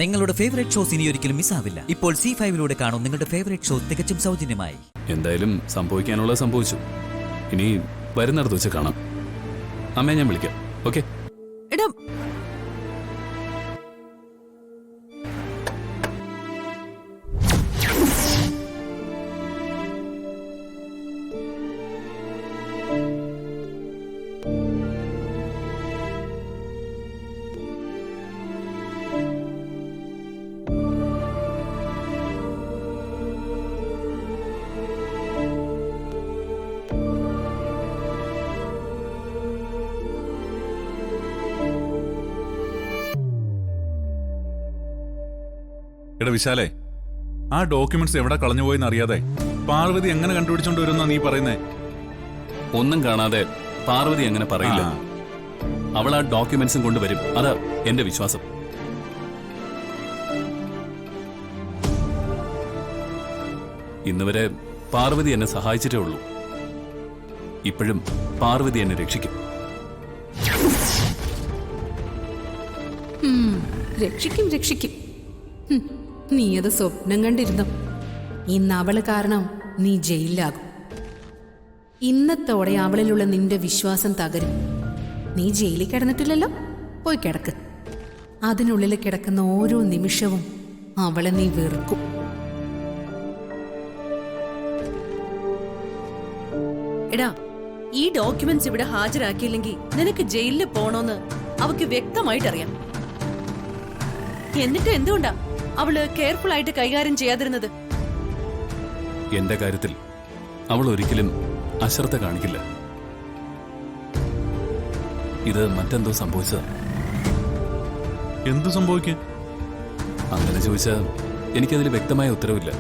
നിങ്ങളുടെ favourite shows ഇനി ഒരിക്കലും മിസ്സാവില്ല. ഇപ്പോൾ C5 കാണും നിങ്ങളുടെ ഫേവറേറ്റ് ഷോ തികച്ചും സൗജന്യമായി. എന്തായാലും സംഭവിക്കാനുള്ളത് സംഭവിച്ചു. ഇനി വരുന്നിടത്ത് വെച്ച് കാണാം. അമ്മയെ ഞാൻ വിളിക്കാം. ഓക്കെ? എടാ വിശാലേ, ആ ഡോക്യുമെന്റ്സ് എവിടെ കളഞ്ഞുപോയെന്ന് അറിയാതെ പാർവതി എങ്ങനെ കണ്ടുപിടിച്ചോണ്ട് വരുന്ന നീ പറയുന്നേ? ഒന്നും കാണാതെ പാർവതി എങ്ങനെ പറയില്ല? അവൾ ആ ഡോക്യുമെന്റ്സും കൊണ്ടുവരും. അതാ എന്റെ വിശ്വാസം. ഇന്നുവരെ പാർവതി എന്നെ സഹായിച്ചിട്ടേ ഉള്ളൂ. ഇപ്പോഴും പാർവതി എന്നെ രക്ഷിക്കും. രക്ഷിക്കും. നീ അത് സ്വപ്നം കണ്ടിരുന്നു. ഇന്ന് അവള് കാരണം നീ ജയിലിലാകും. ഇന്നത്തോടെ അവളിലുള്ള നിന്റെ വിശ്വാസം തകരും. നീ ജയിലിൽ കിടന്നിട്ടില്ലല്ലോ, പോയി കിടക്ക്. അതിനുള്ളിൽ കിടക്കുന്ന ഓരോ നിമിഷവും അവളെ നീ വെറുക്കും. എടാ, ഈ ഡോക്യുമെന്റ്സ് ഇവിടെ ഹാജരാക്കിയില്ലെങ്കിൽ നിനക്ക് ജയിലിൽ പോണോന്ന് അവക്ക് വ്യക്തമായിട്ടറിയാം. എന്നിട്ട് എന്തുകൊണ്ടാ അവള് കെയർഫുൾ ആയിട്ട് കൈകാര്യം ചെയ്യാതിരുന്നത്? എന്റെ കാര്യത്തിൽ അവൾ ഒരിക്കലും അശ്രദ്ധ കാണിക്കില്ല. ഇത് മറ്റെന്തോ സംഭവിച്ചതാ. എന്തു സംഭവിക്കും? അങ്ങനെ ചോദിച്ചാൽ എനിക്കതിൽ വ്യക്തമായ ഉത്തരവില്ല.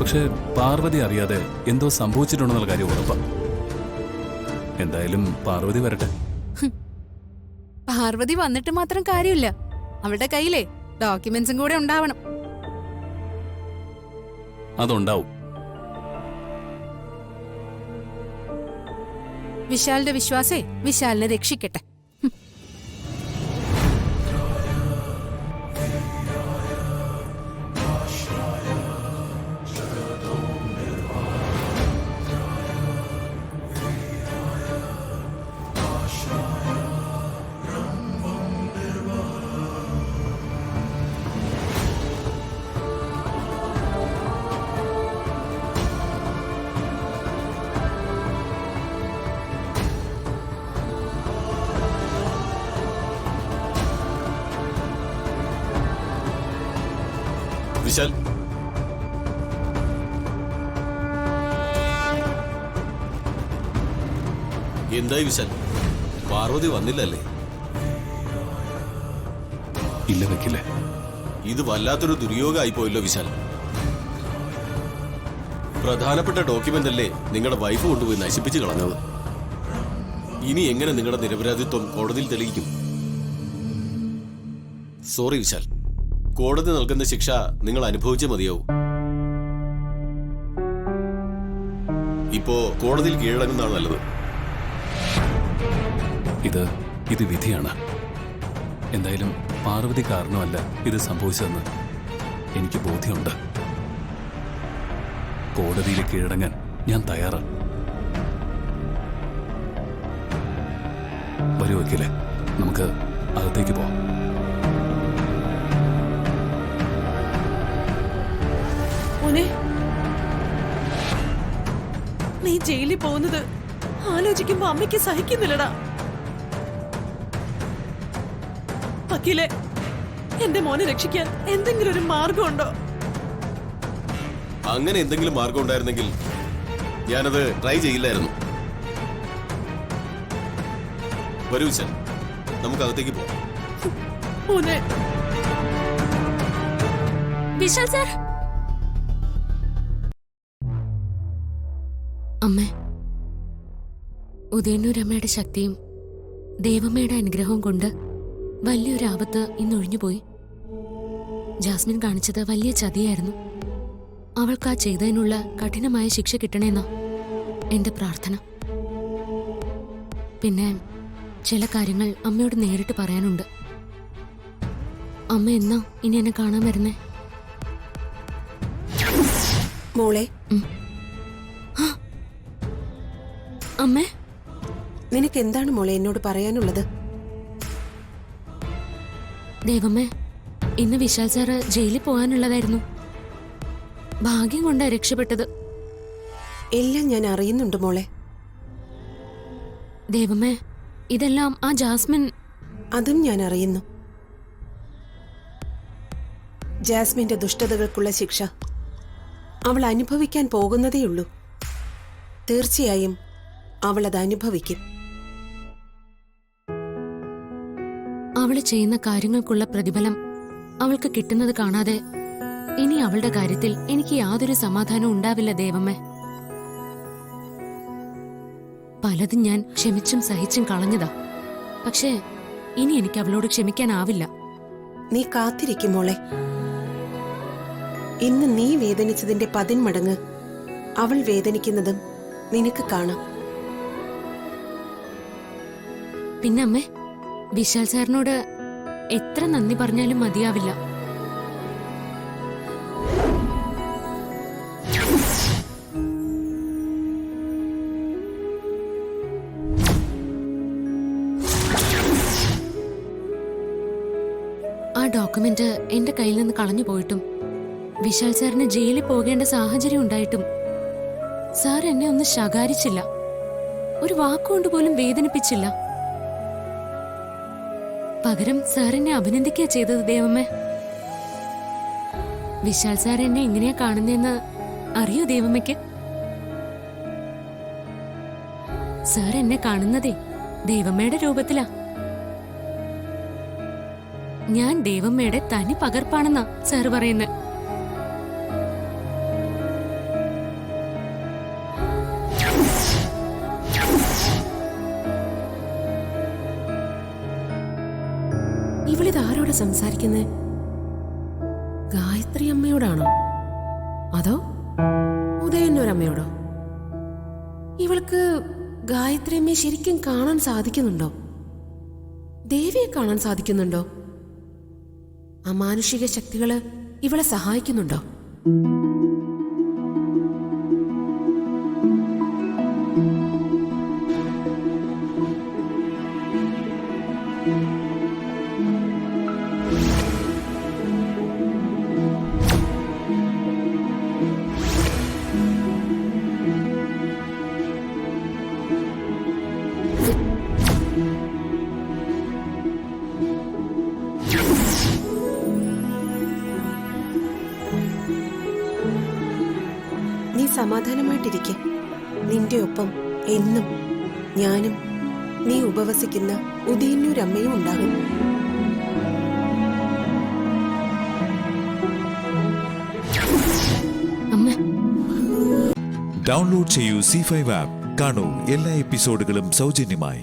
പക്ഷെ പാർവതി അറിയാതെ എന്തോ സംഭവിച്ചിട്ടുണ്ടെന്നുള്ള കാര്യം ഉറപ്പാ. എന്തായാലും പാർവതി വരട്ടെ. പാർവതി വന്നിട്ട് മാത്രം കാര്യമില്ല, അവളുടെ കയ്യിലെ ഡോക്യുമെന്റ്സും കൂടെ ഉണ്ടാവണം. അതുണ്ടാവും. വിശാലിന്റെ വിശ്വാസേ വിശാലിനെ രക്ഷിക്കട്ടെ. വിശാൽ, എന്തായി വിശാൽ? പാർവതി വന്നില്ലല്ലേ? ഇല്ല വെക്കില്ലേ. ഇത് വല്ലാത്തൊരു ദുര്യോഗമായി പോയല്ലോ വിശാൽ. പ്രധാനപ്പെട്ട ഡോക്യുമെന്റ് അല്ലേ നിങ്ങളുടെ വൈഫ് കൊണ്ടുപോയി നശിപ്പിച്ചു കളഞ്ഞത്. ഇനി എങ്ങനെ നിങ്ങളുടെ നിരപരാധിത്വം കോടതിയിൽ തെളിയിക്കും? സോറി വിശാൽ, കോടതി നൽകുന്ന ശിക്ഷ നിങ്ങൾ അനുഭവിച്ചേ മതിയാവും. ഇപ്പോ കോടതിയിൽ കീഴടങ്ങുന്നതാണ് നല്ലത്. ഇത് വിധിയാണ്. എന്തായാലും പാർവതി കാരണമല്ല ഇത് സംഭവിച്ചതെന്ന് എനിക്ക് ബോധ്യമുണ്ട്. കോടതിയിൽ കീഴടങ്ങാൻ ഞാൻ തയ്യാറാണ്. വരൂ വക്കീലെ, നമുക്ക് അകത്തേക്ക് പോവാം. നീ ജയിലിൽ പോകുന്നത് ആലോചിക്കുമ്പോ അമ്മയ്ക്ക് സഹിക്കുന്നില്ലടാ. വക്കീലെ, എന്റെ മോനെ രക്ഷിക്കാൻ എന്തെങ്കിലും ഒരു മാർഗമുണ്ടോ? അങ്ങനെ എന്തെങ്കിലും മാർഗം ഉണ്ടായിരുന്നെങ്കിൽ ഞാനത് ട്രൈ ചെയ്യില്ലായിരുന്നു. വരൂ വിശാൽ, നമുക്ക് അകത്തേക്ക് പോവാം. വിശാൽ സാർ. അമ്മേ, ഉദയന്നൂരമ്മയുടെ ശക്തിയും ദേവമ്മയുടെ അനുഗ്രഹവും കൊണ്ട് വലിയൊരു ആപത്ത് ഇന്നൊഴിഞ്ഞുപോയി. ജാസ്മിൻ കാണിച്ചത് വലിയ ചതിയായിരുന്നു. അവൾക്ക് ആ ചെയ്തതിനുള്ള കഠിനമായ ശിക്ഷ കിട്ടണേന്നാ എന്റെ പ്രാർത്ഥന. പിന്നെ ചില കാര്യങ്ങൾ അമ്മയോട് നേരിട്ട് പറയാനുണ്ട്. അമ്മ എന്നാ ഇനി എന്നെ കാണാൻ വരുന്നേ? മോളെ, അമ്മേ, നിനക്ക് എന്താണ് മോളെ എന്നോട് പറയാനുള്ളത്? ദേവമ്മേ, ഇന്ന് വിശാൽ സാറ് ജയിലിൽ പോകാനുള്ളതായിരുന്നു. ഭാഗ്യം കൊണ്ടാ രക്ഷപ്പെട്ടത്. എല്ലാം ഞാൻ അറിയുന്നുണ്ട് മോളെ. ദേവമ്മേ, ഇതെല്ലാം ആ ജാസ്മിൻ. അതും ഞാൻ അറിയുന്നു. ജാസ്മിന്റെ ദുഷ്ടതകൾക്കുള്ള ശിക്ഷ അവൾ അനുഭവിക്കാൻ പോകുന്നതേയുള്ളൂ. തീർച്ചയായും അവൾ അത് അനുഭവിക്കും. അവള് ചെയ്യുന്ന കാര്യങ്ങൾക്കുള്ള പ്രതിഫലം അവൾക്ക് കിട്ടുന്നത് കാണാതെ ഇനി അവളുടെ കാര്യത്തിൽ എനിക്ക് യാതൊരു സമാധാനവും ഉണ്ടാവില്ല ദേവമ്മേ. പലതും ഞാൻ ക്ഷമിച്ചും സഹിച്ചും കളഞ്ഞതാ. പക്ഷേ ഇനി എനിക്ക് അവളോട് ക്ഷമിക്കാനാവില്ല. നീ കാത്തിരിക്കും മോളെ. ഇന്ന് നീ വേദനിച്ചതിന്റെ 10 മടങ്ങ് അവൾ വേദനിക്കുന്നതും നിനക്ക് കാണാം. പിന്നെ അമ്മേ, വിശാൽ സാറിനോട് എത്ര നന്ദി പറഞ്ഞാലും മതിയാവില്ല. ആ ഡോക്യുമെന്റ് എന്റെ കയ്യിൽ നിന്ന് കളഞ്ഞു പോയിട്ടും വിശാൽ സാറിന് ജയിലിൽ പോകേണ്ട സാഹചര്യം ഉണ്ടായിട്ടും സാർ എന്നെ ഒന്ന് ശകാരിച്ചില്ല. ഒരു വാക്കുകൊണ്ട് പോലും വേദനിപ്പിച്ചില്ല. പകരം സാർ എന്നെ അഭിനന്ദിക്കുക ചെയ്തത് ദേവമ്മേ. വിശാൽ സാർ എന്നെ എങ്ങനെയാ കാണുന്നതെന്ന് അറിയോ ദേവമ്മയ്ക്ക്? സാർ എന്നെ കാണുന്നതേ ദേവമ്മയുടെ രൂപത്തിലാ. ഞാൻ ദേവമ്മയുടെ തനി പകർപ്പാണെന്നാ സാർ പറയുന്നത്. ഇവളിതാരോട് സംസാരിക്കുന്നേ? ഗായത്രി അമ്മയോടാണോ അതോ ഉദയന്നൂരമ്മയോടോ? ഇവൾക്ക് ഗായത്രി അമ്മയെ ശരിക്കും കാണാൻ സാധിക്കുന്നുണ്ടോ? ദേവിയെ കാണാൻ സാധിക്കുന്നുണ്ടോ? അമാനുഷിക ശക്തികള് ഇവളെ സഹായിക്കുന്നുണ്ടോ? നീ സമാധാനമായിട്ടിരിക്കെ. നിന്റെ ഒപ്പം എന്നും ഞാനും നീ ഉപവസിക്കുന്ന ഉദയന്നൂരമ്മയും ഉണ്ടാകും. ഡൗൺലോഡ് ചെയ്യൂ C5 ആപ്പ്. കാണൂ എല്ലാ എപ്പിസോഡുകളും സൗജന്യമായി.